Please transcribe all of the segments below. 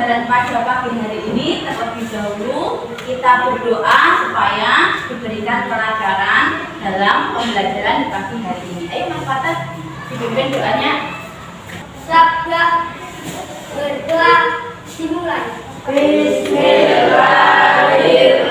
pembelajaran pada pagi hari ini, terlebih dahulu kita berdoa supaya diberikan pelajaran dalam pembelajaran di pagi hari ini. Ayo Mas Fatah, dipimpin doanya. Sabda berdoa dimulai. Bismillahirrahmanirrahim.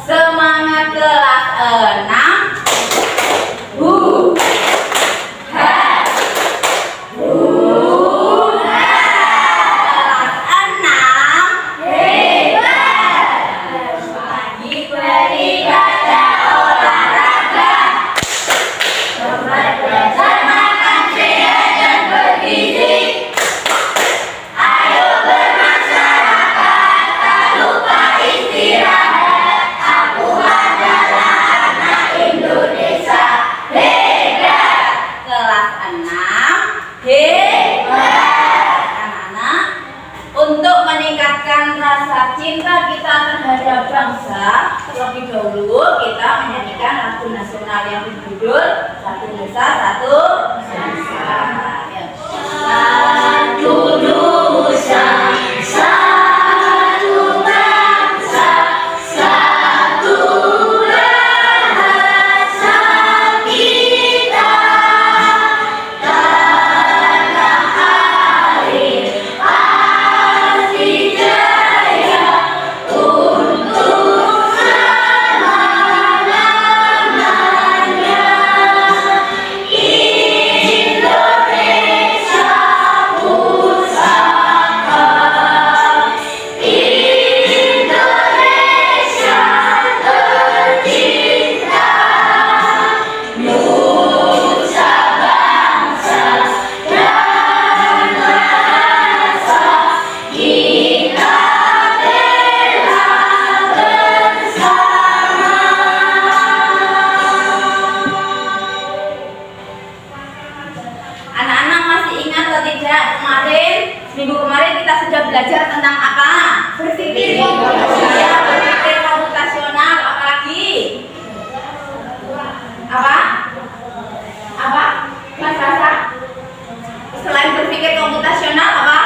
Semangat kelas 6. Untuk meningkatkan rasa cinta kita terhadap bangsa, terlebih dahulu kita menyanyikan lagu nasional yang berjudul Satu Nusa Satu Bangsa. Satu Nusa, satu bangsa, satu bahasa kita. Minggu kemarin kita sudah belajar tentang apa? Berpikir komputasional. Apalagi? Apa? Mas Rasa? Selain berpikir komputasional apa?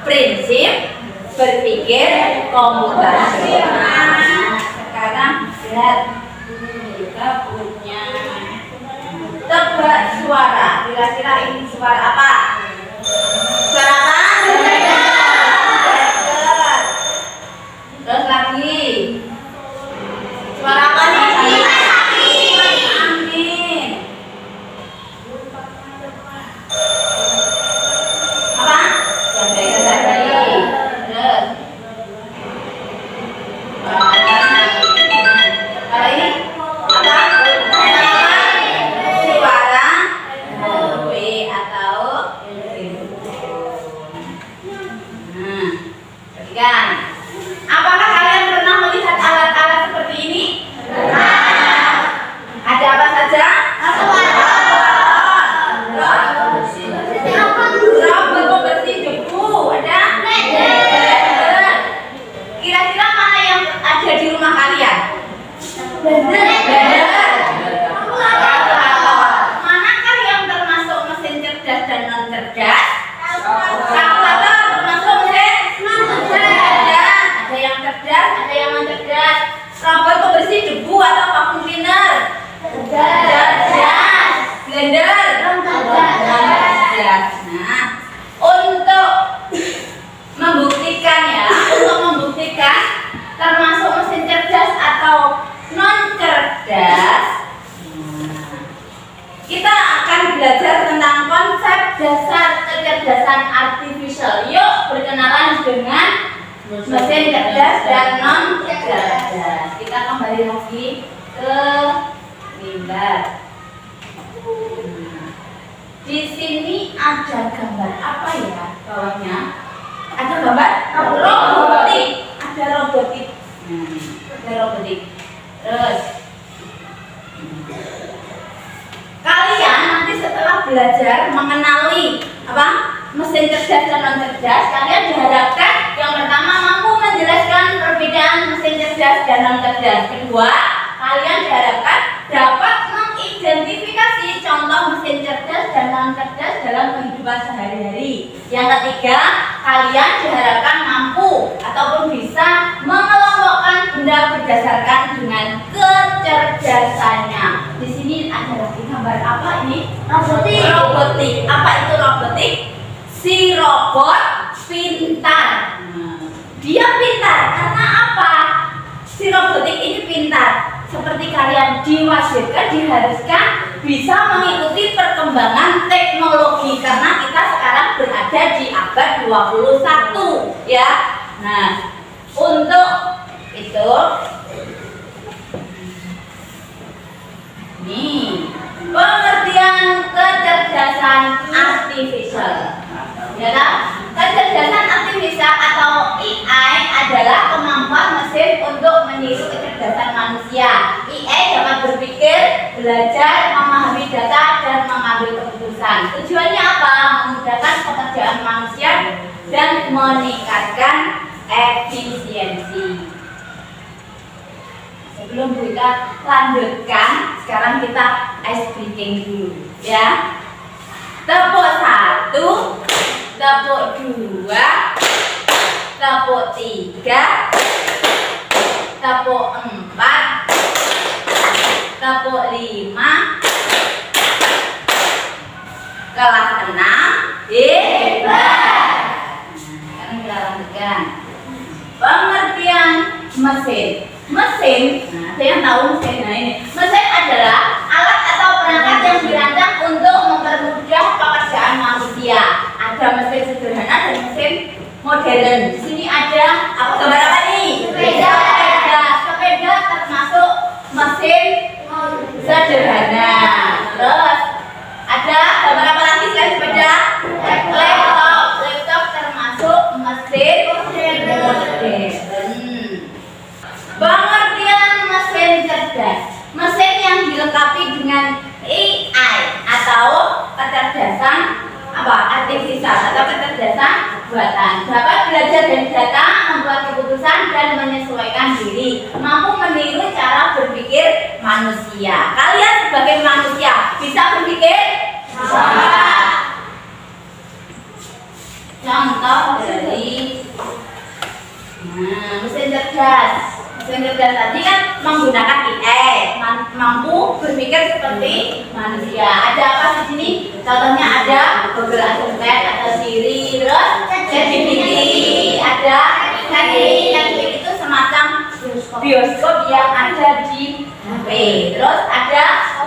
Prinsip berpikir komputasional. Sekarang lihat, kita punya tebak suara. Kira-kira ini suara apa? Suara apa? Terus lagi. Suara apa nih? Angin. Apa? Terus. Kalau ini apa? Suara W atau perhatikan. Apakah kalian pernah melihat alat-alat seperti ini? Ada apa saja? Robot pembersih debu. Ada? Kira-kira mana yang ada di rumah kalian? Manakah yang termasuk mesin cerdas dan non cerdas? Kalkulator termasuk mesin cerdas. Ada yang cerdas, ada yang non cerdas. Robot pembersih debu atau vacuum cleaner? Cerdas. Blender? Cerdas. Nah, untuk membuktikan termasuk mesin cerdas atau non cerdas, kita akan belajar tentang konsep dasar kecerdasan artifisial. Yuk berkenalan dengan mesin cerdas dan non cerdas. Kita kembali lagi ke mimbar. Di sini ada gambar apa ya bawahnya? Ada gambar robotik. Ada robotik. Ada robotik. Terus kalian nanti setelah belajar mengenali apa mesin cerdas dan non cerdas, kalian diharapkan yang pertama mampu menjelaskan perbedaan mesin cerdas dan non cerdas. Kedua, kalian diharapkan dapat mengidentifikasi contoh mesin cerdas dan non cerdas dalam kehidupan sehari-hari. Yang ketiga, kalian diharapkan mampu ataupun bisa mengelompokkan benda berdasarkan dengan kecerdasannya. Di sini ada lagi gambar apa ini? Robotik. Robotik. Apa itu robotik? Si robot pintar. Dia pintar karena apa? Si robotik ini pintar. Seperti kalian diwajibkan, diharuskan bisa mengikuti perkembangan teknologi karena kita sekarang berada di abad 21 ya. Nah, untuk itu nih pengertian kecerdasan artifisial. Ya kan? Kecerdasan artifisial atau AI adalah kemampuan mesin untuk meniru kecerdasan manusia. AI dapat berpikir, belajar, memahami data, dan mengambil keputusan. Tujuannya apa? Memudahkan pekerjaan manusia dan meningkatkan efisiensi. Sebelum kita lanjutkan, sekarang kita ice breaking dulu ya. Tepuk 1, tepuk 2, tepuk 3, tepuk 4, tepuk 5, kelas 6, hebat. Sekarang kita lanjutkan pengertian mesin. Mesin, nah, ada yang tahu mesin? Nah ini, mesin adalah alat atau perangkat yang dirancang untuk mempermudah pekerjaan manusia. Ada mesin sederhana dan mesin modern. Di sini ada apa gambar apa nih? Sepeda. Sepeda termasuk mesin sederhana. Terus ada gambar apa lagi selain sepeda? Laptop. Laptop termasuk mesin modern. Pengertian mesin cerdas. Mesin yang dilengkapi dengan AI atau kecerdasan apa? Artifisial atau kecerdasan buatan. Dapat belajar dari data, membuat keputusan dan menyesuaikan diri. Mampu meniru cara berpikir manusia. Kalian sebagai manusia bisa berpikir? Bisa. Contoh dari mesin cerdas. Mesin cerdas tadi kan menggunakan AI, mampu berpikir seperti manusia. Ada apa di sini? Contohnya ada Google Assistant atau Siri, terus ChatGPT, ada Netflix itu semacam bioskop yang ada di HP. Terus ada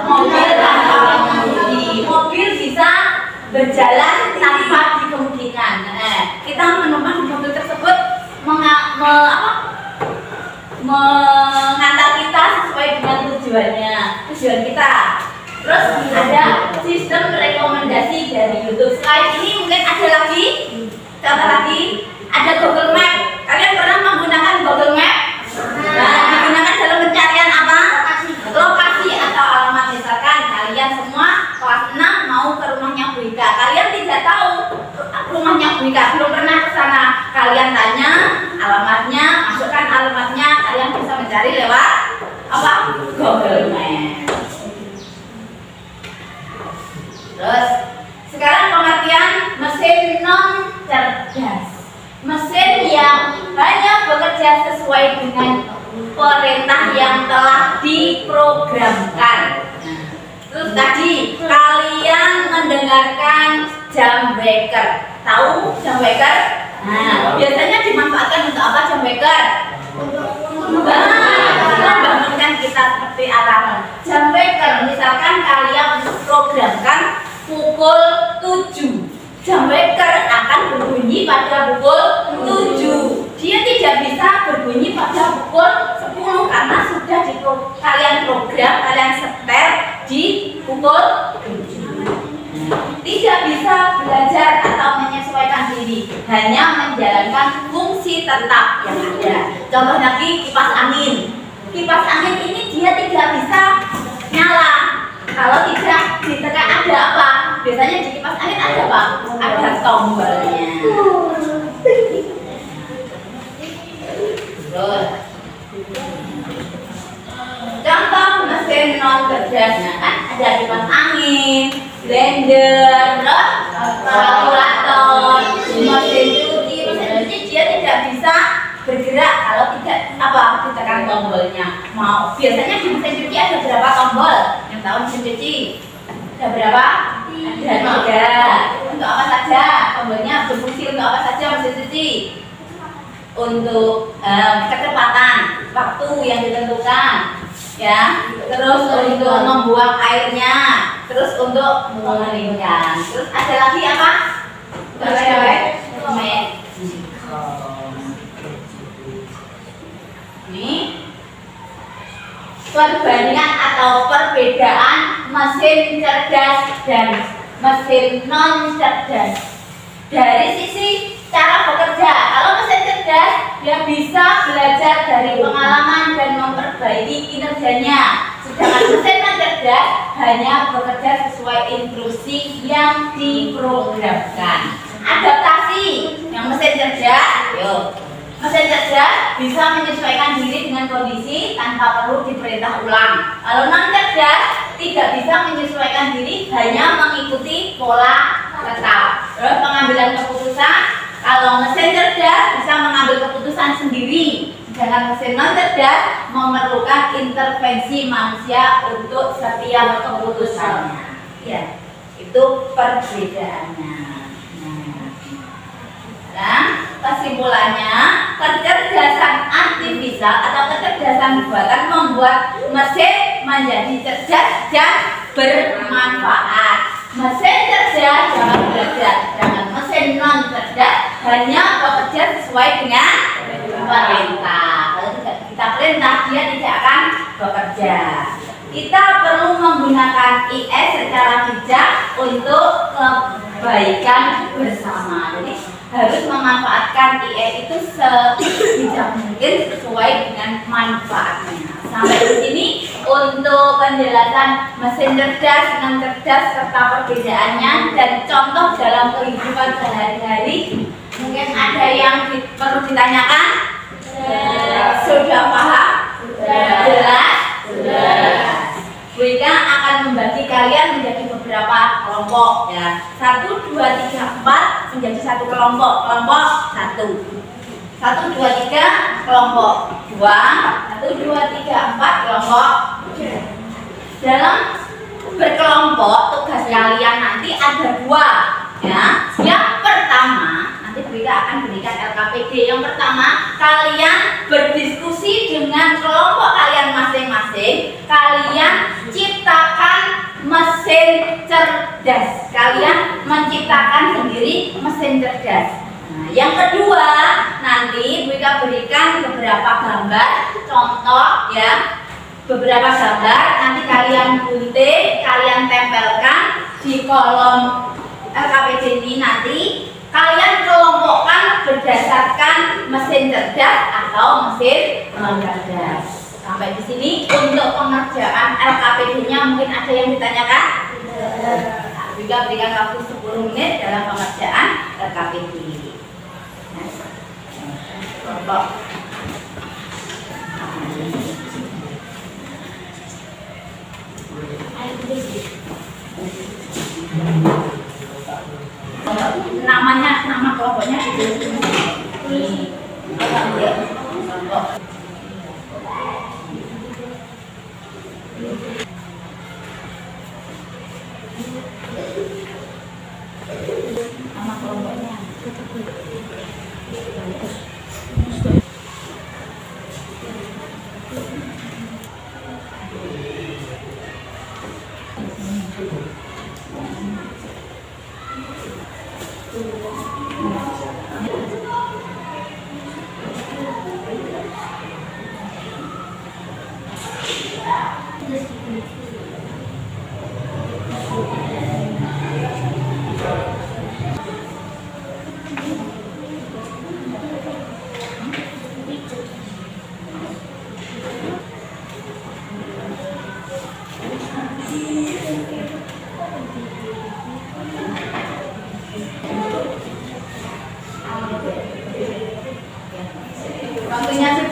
mobil tanpa pengemudi. Mobil bisa berjalan tanpa dikemudikan. Kita menumpang di mobil tersebut mengantar kita sesuai dengan tujuan kita. Terus ada sistem rekomendasi dari YouTube. Selain ini mungkin ada lagi, contoh lagi ada Google Map. Kalian pernah menggunakan Google Map? Nah, digunakan dalam pencarian apa? Lokasi atau alamat. Misalkan kalian semua kelas 6 mau ke rumahnya Bu Ika. Kalian tidak tahu rumahnya Bu Ika, belum pernah ke sana. Kalian tanya alamatnya, masukkan alamatnya, kalian bisa mencari lewat apa? Google Map. Terus sekarang pengertian mesin non cerdas. Mesin yang hanya bekerja sesuai dengan perintah yang telah diprogramkan. Terus tadi kalian mendengarkan jam waker. Tahu jam waker? Nah, biasanya dimanfaatkan untuk apa jam waker? Membangunkan kita seperti alarm. Jam waker misalkan kalian programkan pukul 7. Jam waker akan berbunyi pada pukul 7. Dia tidak bisa berbunyi pada pukul 10 karena sudah kalian program, kalian setel di pukul 7. tidak bisa belajar atau menyesuaikan diri, hanya menjalankan fungsi tetap yang ada. Contoh lagi kipas angin. Kipas angin ini dia tidak bisa nyala kalau tidak ditekan. Ada apa? Biasanya di kipas angin ada apa? Ada tombolnya. Terus contoh mesin non cerdas, kan ada kipas angin, blender, terus kalkulator, mesin cuci dia tidak bisa bergerak kalau tidak apa ditekan tombolnya. Mau biasanya di mesin cuci ada berapa tombol? Yang tahu mesin cuci ada berapa? Ada 3. Untuk apa saja tombolnya? Berfungsi untuk apa saja mesin cuci? Untuk kecepatan waktu yang ditentukan, ya. Terus untuk membuang airnya, terus untuk mengeringkan. Terus ada lagi apa? Ini perbandingan atau perbedaan mesin cerdas dan mesin non cerdas. Dari sisi cara bekerja, kalau mesin cerdas dia bisa belajar dari pengalaman dan memperbaiki kinerjanya. Sedangkan mesin non cerdas hanya bekerja sesuai instruksi yang diprogramkan. Adaptasi yang mesin cerdas, mesin cerdas bisa menyesuaikan diri dengan kondisi tanpa perlu diperintah ulang. Kalau non cerdas tidak bisa menyesuaikan diri, hanya mengikuti pola tetap. Terus pengambilan keputusan, kalau mesin cerdas bisa mengambil keputusan sendiri, sedangkan mesin non cerdas memerlukan intervensi manusia untuk setiap keputusannya. Ya, itu perbedaannya. Nah, kesimpulannya, kecerdasan artifisial atau kecerdasan buatan membuat mesin menjadi cerdas dan bermanfaat. Mesin cerdas dapat belajar, sedangkan mesin non cerdas hanya bekerja sesuai dengan perintah. Kalau tidak kita perintah, dia tidak akan bekerja. Kita perlu menggunakan IS secara bijak untuk kebaikan bersama. Jadi harus memanfaatkan IE itu sebijak mungkin sesuai dengan manfaatnya. Sampai di sini untuk penjelasan mesin cerdas, non cerdas serta perbedaannya dan contoh dalam kehidupan sehari-hari. Mungkin ada yang perlu ditanyakan? Sudah paham? Jelas? Bu Ika akan membagi kalian menjadi beberapa kelompok, ya. 1, 2, 3, 4 menjadi satu kelompok. Kelompok 1. 1, 2, 3 kelompok 2. 1, 2, 3, 4 kelompok. Dalam berkelompok tugas kalian nanti ada 2, ya. Yang pertama, nanti Bu Ika akan berikan LKPD. Yang pertama, kalian berdiskusi dengan kelompok kalian masing-masing. Kalian ciptakan mesin cerdas. Kalian menciptakan sendiri mesin cerdas. Nah, yang kedua, nanti Bu Ika berikan beberapa gambar contoh, ya. Beberapa gambar nanti kalian gunting, kalian tempelkan di kolom LKPD ini. Nanti kalian kelompokkan berdasarkan mesin cerdas atau mesin non cerdas. Sampai di sini untuk pengerjaan LKPD-nya mungkin ada yang ditanyakan? Juga berikan waktu 10 menit dalam pengerjaan LKPD. Kelompok. Nama kelompoknya itu. Kelompok. Nama kelompoknya.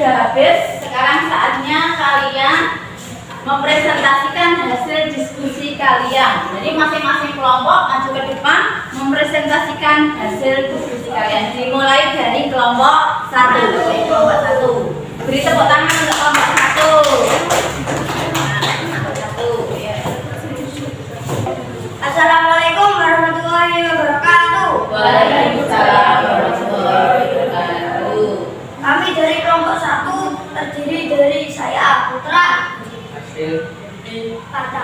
sudah habis. Sekarang saatnya kalian mempresentasikan hasil diskusi kalian. Jadi masing-masing kelompok maju ke depan mempresentasikan hasil diskusi kalian. Dimulai dari kelompok 1. Kelompok 1. Beri tepuk tangan untuk kelompok 1. Assalamualaikum warahmatullahi wabarakatuh. Waalaikumsalam warahmatullahi wabarakatuh. Kami dari kelompok 1 terdiri dari saya, Putra, Pada.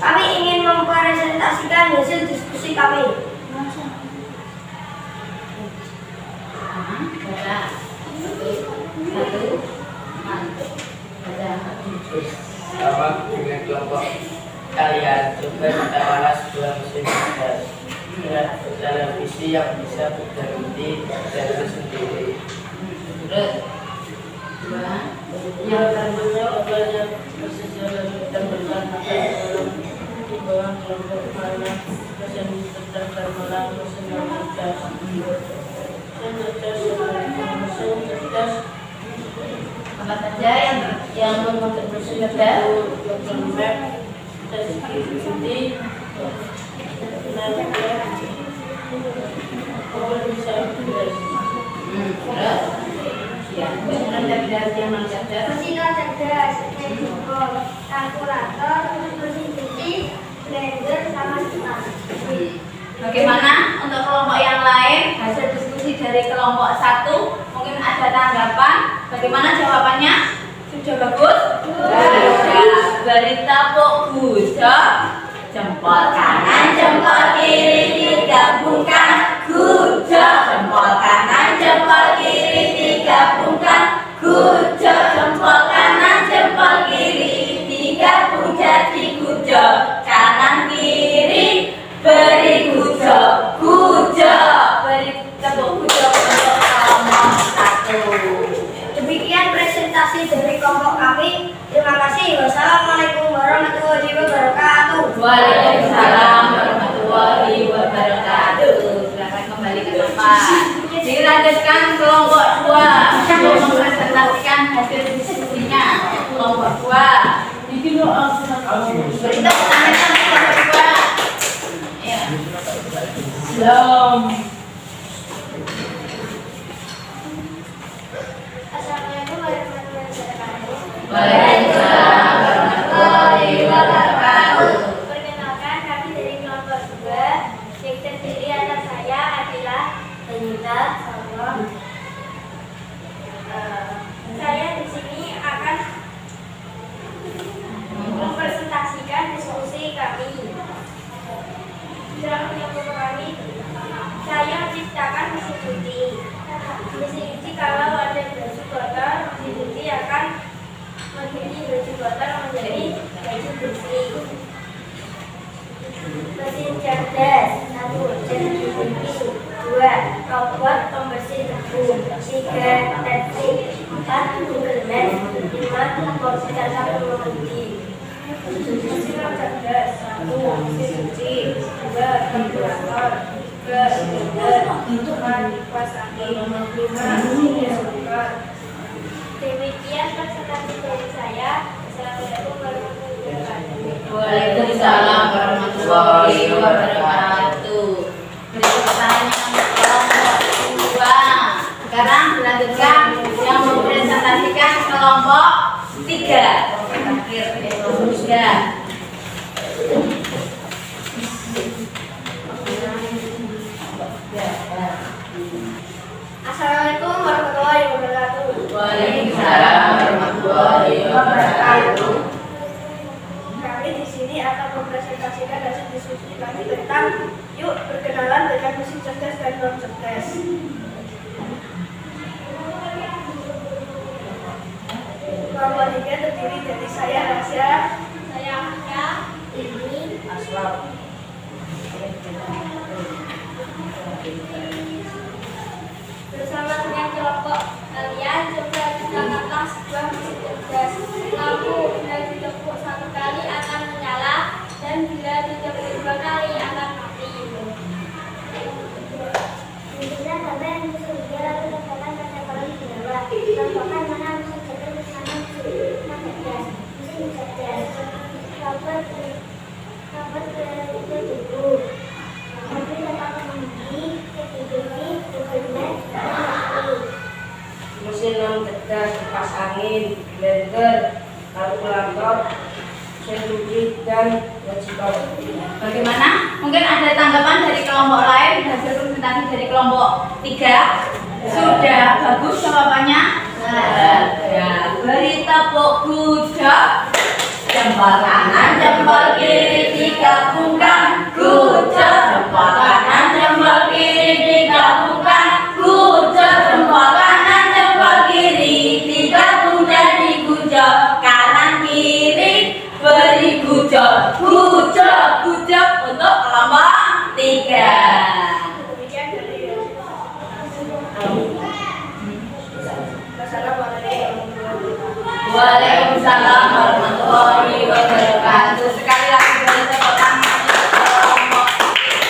Kami ingin mempresentasikan hasil diskusi kami. Sama dengan kelompok kalian juga kita sebuah mesin cerdas dengan televisi yang bisa berganti jalur sendiri. Yang terbentuk banyak bersejarah dan bertahan di bawah kelompok mana mesin cerdas dan malang mesin cerdas. Mesin cerdas Apa saja yang membuat mesin cerdas? bergerak tersebut bisa cerdas. Ya, mesin cerdas yang non cerdas. Mesin cerdas, handphone, kalkulator, mesin cuci, blender, sama kipas. Bagaimana untuk kelompok yang lain? Hasil diskusi dari kelompok 1 mungkin ada tanggapan. Bagaimana jawabannya? Sudah bagus? Sudah. Beri tepuk gujok. Jempol kanan, jempol kiri digabungkan. Gujok. Jempol kanan, jempol kiri digabungkan. Gujok. Jempol kanan, jempol kiri digabung jadi gujok. Kanan kiri beri gujok. Gujok. Beri tepuk gujok untuk kelompok 1. Demikian presentasi dari kelompok kami. Terima kasih. Wassalamualaikum warahmatullahi wabarakatuh. Waalaikumsalam warahmatullahi wabarakatuh. Silakan kembali ke tempat. Dilanjutkan kelompok 2 untuk mempresentasikan hasil diskusinya. Kelompok 2. Beri tepuk tangan untuk kelompok 2. Ya. Assalamualaikum warahmatullahi wabarakatuh. Waalaikumsalam warahmatullahi wabarakatuh. Perkenalkan, kami dari kelompok 2 yang terdiri atas saya adalah Anita Salwa. Saya di sini akan mempresentasikan diskusi kami. Dalam kelompok kami, saya menciptakan mesin cuci. Mesin cuci kalau ada baju kotor, mesin cuci akan mengganti baju kotor menjadi baju bersih. Mesin cerdas 1. Jadi 2. Robot pembersih debu. 3. Netflix. 4. Google Maps. 5. Komputer sambil mengerti. Mesin cerdas 1. Mesin cuci. 2. Kalkulator. 3. Blender. 4. Kipas angin. 5. Mesin sukar. Demikian presentasi dari saya. Assalamualaikum warahmatullahi wabarakatuh. Waalaikumsalam warahmatullahi wabarakatuh. Beri tepuk tangan untuk kelompok 2. Sekarang dilanjutkan yang mempresentasikan kelompok 3. Terakhir kelompok 3. Assalamualaikum warahmatullahi wabarakatuh. Waalaikumsalam warahmatullahi wabarakatuh. Kami di sini akan mempresentasikan hasil diskusi kami tentang yuk berkenalan dengan mesin cerdas dan non cerdas. Kelompok 3 terdiri dari saya Rasya, saya Aska, ini Aslam. bersama dengan kelompok kalian coba gunakanlah sebuah mesin cerdas. Lampu bila ditepuk 1 kali akan menyala dan bila ditepuk 2 kali akan mati. Bila sampai yang lalu tekan pada kolom di bawah. Contohkan mana kelompok lain hasil presentasi dari kelompok 3 sudah bagus jawabannya? Ya, beri tepuk gudeg. Jempol kanan, jempol kiri digabungkan, gudeg. Jempol kanan, jempol kiri digabungkan, gudeg. Jempol kanan, jempol kiri digabung jadi gudeg. Kanan kiri beri gudeg, gudeg, gudeg untuk kelompok 3. Waalaikumsalam warahmatullahi wabarakatuh. Sekali lagi beri tepuk tangan kelompok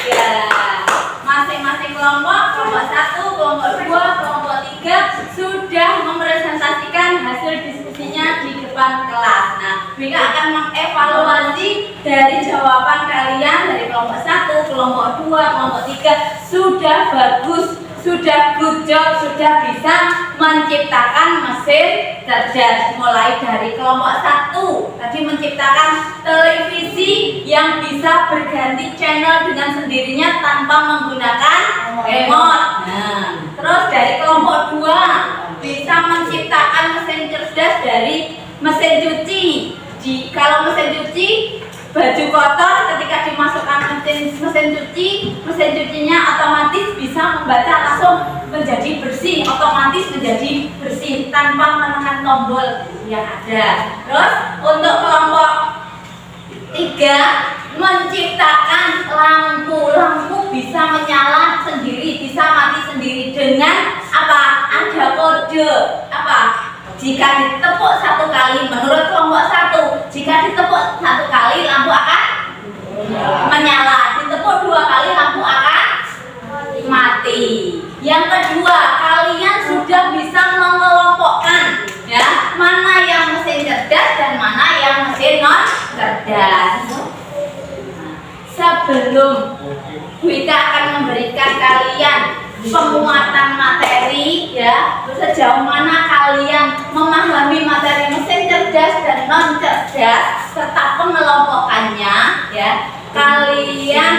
3. Masing-masing kelompok 1, kelompok 2, kelompok 3 sudah mempresentasikan hasil diskusinya di depan kelas. Nah, Bika akan mengevaluasi dari jawaban kalian dari kelompok 1, kelompok 2, kelompok 3 sudah bagus, sudah good job, sudah bisa menciptakan mesin cerdas. Mulai dari kelompok 1 tadi menciptakan televisi yang bisa berganti channel dengan sendirinya tanpa menggunakan remote. Nah, terus dari kelompok 2 bisa menciptakan mesin cerdas dari mesin cuci. Kalau mesin cuci baju kotor ketika dimasukkan mesin cuci, mesin cucinya otomatis bisa membaca langsung menjadi bersih, otomatis menjadi bersih tanpa menekan tombol yang ada. Terus untuk kelompok 3 menciptakan lampu bisa menyala sendiri, bisa mati sendiri dengan apa? Ada kode apa? Jika ditepuk 1 kali, menurut kelompok 1, jika ditepuk 1 kali lampu akan menyala, ditepuk 2 kali lampu akan mati. Yang kedua, kalian sudah bisa mengelompokkan ya, mana yang mesin cerdas dan mana yang mesin non cerdas. Sebelum Wika akan memberikan kalian penguatan materi ya, sejauh mana kalian memahami materi mesin cerdas dan non cerdas serta pengelompokannya ya, kalian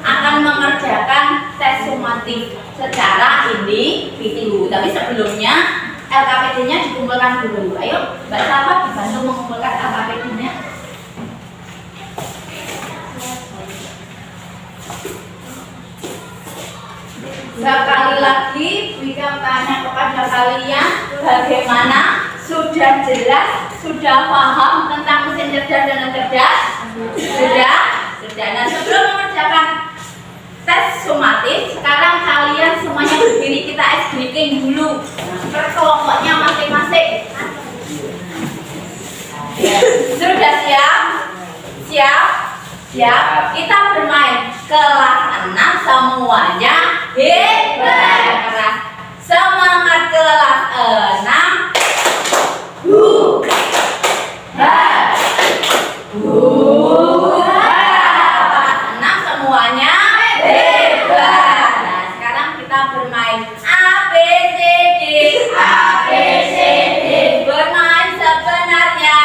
akan mengerjakan tes sumatif secara individu. Tapi sebelumnya LKPD-nya dikumpulkan dulu. Ayo Mbak Safa dibantu mengumpulkan LKPD-nya. Sekali lagi Wika tanya kepada kalian, bagaimana? Sudah jelas, sudah paham tentang mesin cerdas dan non cerdas? Sudah? Nah, sebelum mengerjakan tes sumatif, sekarang kalian semuanya berdiri, kita ice breaking dulu per kelompoknya masing-masing. Sudah siap? Siap? Kita bermain kelas 6 semuanya hebat. Semangat kelas 6. Kelas 6 semuanya hebat. Nah, sekarang kita bermain ABCD. Bermain sebenarnya.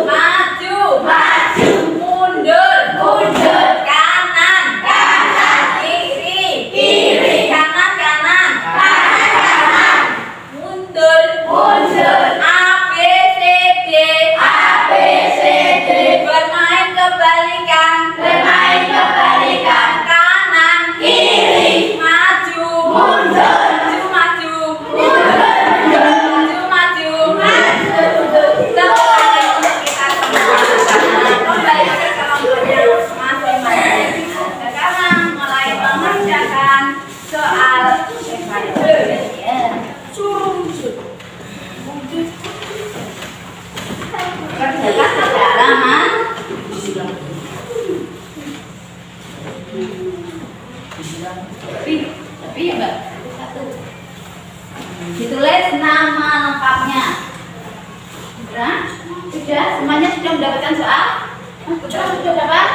Maju. Mundur. Kanan. Kiri. Kanan. Mundur. ABCD. Bermain kebalikan. Kanan. Kiri. Maju. Maju. Kita kembali ke kelompoknya masing-masing. Sekarang mulai mengerjakan soal kerjakan secara tapi ya Mbak, ditulis nama lengkapnya. Sudah? Semuanya sudah mendapatkan soal? Sudah dapat?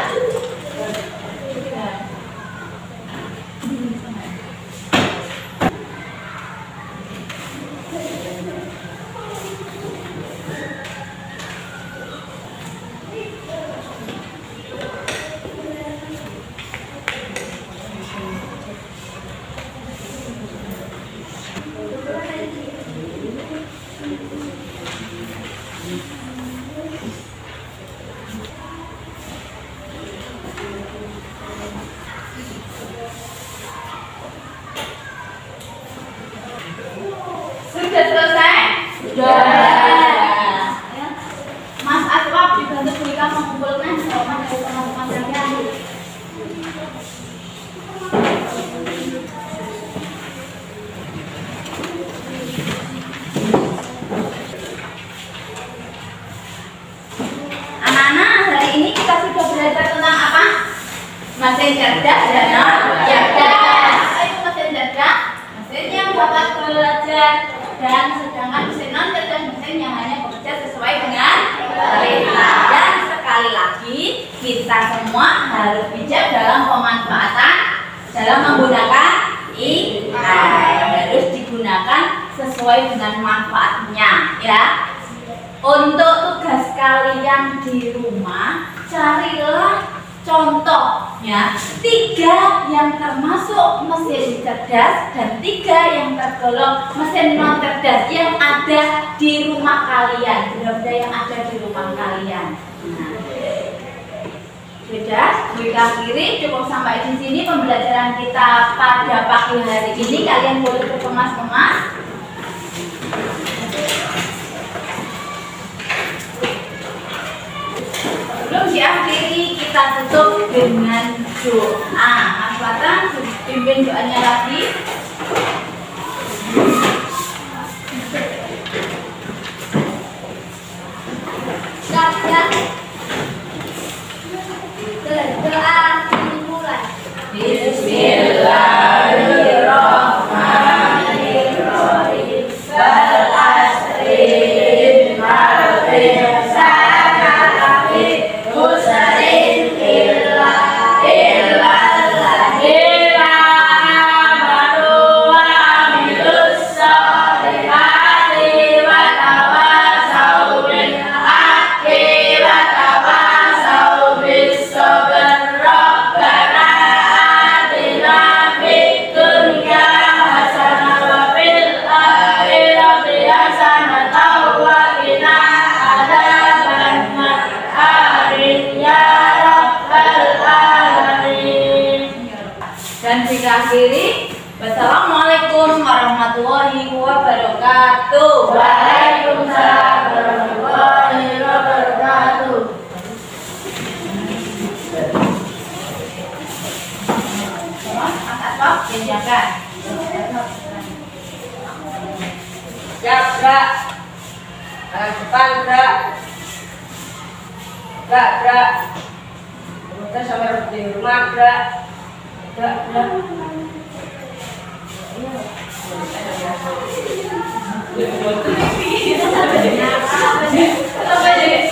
Mesin cerdas dan non cerdas. Apa itu mesin cerdas? Mesin yang dapat belajar, dan sedangkan mesin non cerdas mesin yang hanya bekerja sesuai dengan perintah. Dan sekali lagi kita semua harus bijak dalam pemanfaatan dalam menggunakan AI, harus digunakan sesuai dengan manfaatnya ya. Untuk tugas kalian di rumah, carilah contohnya 3 yang termasuk mesin cerdas dan 3 yang tergolong mesin non cerdas yang ada di rumah kalian. Benda-benda yang ada di rumah kalian. Sudah, kita akhiri, cukup sampai di sini pembelajaran kita pada pagi hari ini. Kalian boleh berkemas-kemas. Sebelum diakhiri, kita tutup dengan doa. Mas Watan, pimpin doanya lagi. Berdoa dimulai. Bismillahirrahmanirrahim. Wal asri innal insana lafi khusrin illa alladzina amanu wa amilus solihati wa tawassaw bil haqqi wa tawassaw bis sabr. Rabbana atina fid dunya hasanah wa fil akhirati hasanah wa qina adzabannar. Amin ya rabbal alamin. Dan kita akhiri, wassalamualaikum warahmatullahi wabarakatuh. Waalaikumsalam warahmatullahi wabarakatuh. Mas Aswab, dijaga. Siap, gerak. Tangan depan, gerak. Gerak. Kemudian sampai di rumah, gerak. Gerak. Apa jadi?